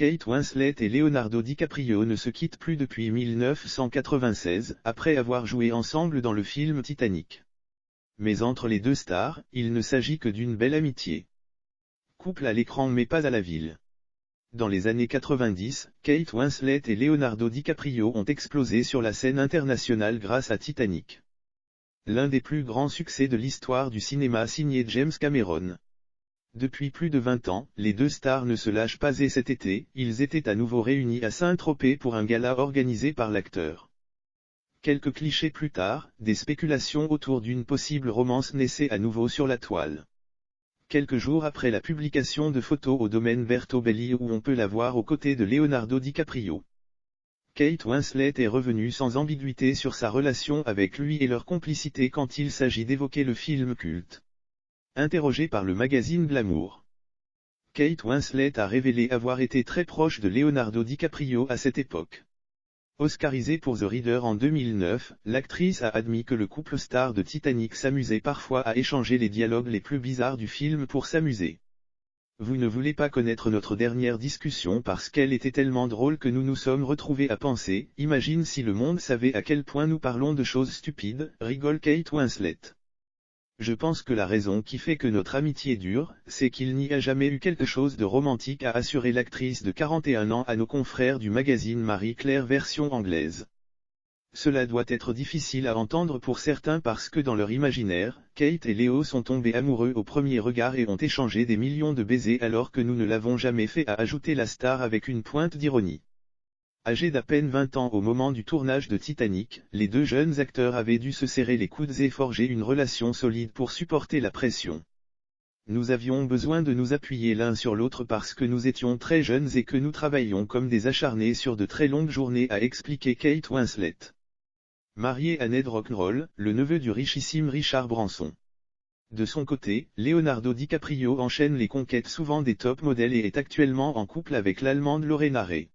Kate Winslet et Leonardo DiCaprio ne se quittent plus depuis 1996, après avoir joué ensemble dans le film Titanic. Mais entre les deux stars, il ne s'agit que d'une belle amitié. Couple à l'écran mais pas à la ville. Dans les années 90, Kate Winslet et Leonardo DiCaprio ont explosé sur la scène internationale grâce à Titanic. L'un des plus grands succès de l'histoire du cinéma signé James Cameron. Depuis plus de 20 ans, les deux stars ne se lâchent pas et cet été, ils étaient à nouveau réunis à Saint-Tropez pour un gala organisé par l'acteur. Quelques clichés plus tard, des spéculations autour d'une possible romance naissaient à nouveau sur la toile. Quelques jours après la publication de photos au domaine Berto Belli où on peut la voir aux côtés de Leonardo DiCaprio. Kate Winslet est revenue sans ambiguïté sur sa relation avec lui et leur complicité quand il s'agit d'évoquer le film culte. Interrogée par le magazine Glamour, Kate Winslet a révélé avoir été très proche de Leonardo DiCaprio à cette époque. Oscarisée pour The Reader en 2009, l'actrice a admis que le couple star de Titanic s'amusait parfois à échanger les dialogues les plus bizarres du film pour s'amuser. Vous ne voulez pas connaître notre dernière discussion parce qu'elle était tellement drôle que nous nous sommes retrouvés à penser, imagine si le monde savait à quel point nous parlons de choses stupides, rigole Kate Winslet. Je pense que la raison qui fait que notre amitié dure, c'est qu'il n'y a jamais eu quelque chose de romantique à assurer l'actrice de 41 ans à nos confrères du magazine Marie-Claire version anglaise. Cela doit être difficile à entendre pour certains parce que dans leur imaginaire, Kate et Leo sont tombés amoureux au premier regard et ont échangé des millions de baisers alors que nous ne l'avons jamais fait, a ajouté la star avec une pointe d'ironie. Âgés d'à peine 20 ans au moment du tournage de Titanic, les deux jeunes acteurs avaient dû se serrer les coudes et forger une relation solide pour supporter la pression. Nous avions besoin de nous appuyer l'un sur l'autre parce que nous étions très jeunes et que nous travaillions comme des acharnés sur de très longues journées, a expliqué Kate Winslet. Marié à Ned Rock'n'Roll, le neveu du richissime Richard Branson. De son côté, Leonardo DiCaprio enchaîne les conquêtes souvent des top modèles et est actuellement en couple avec l'Allemande Lorraine Harry.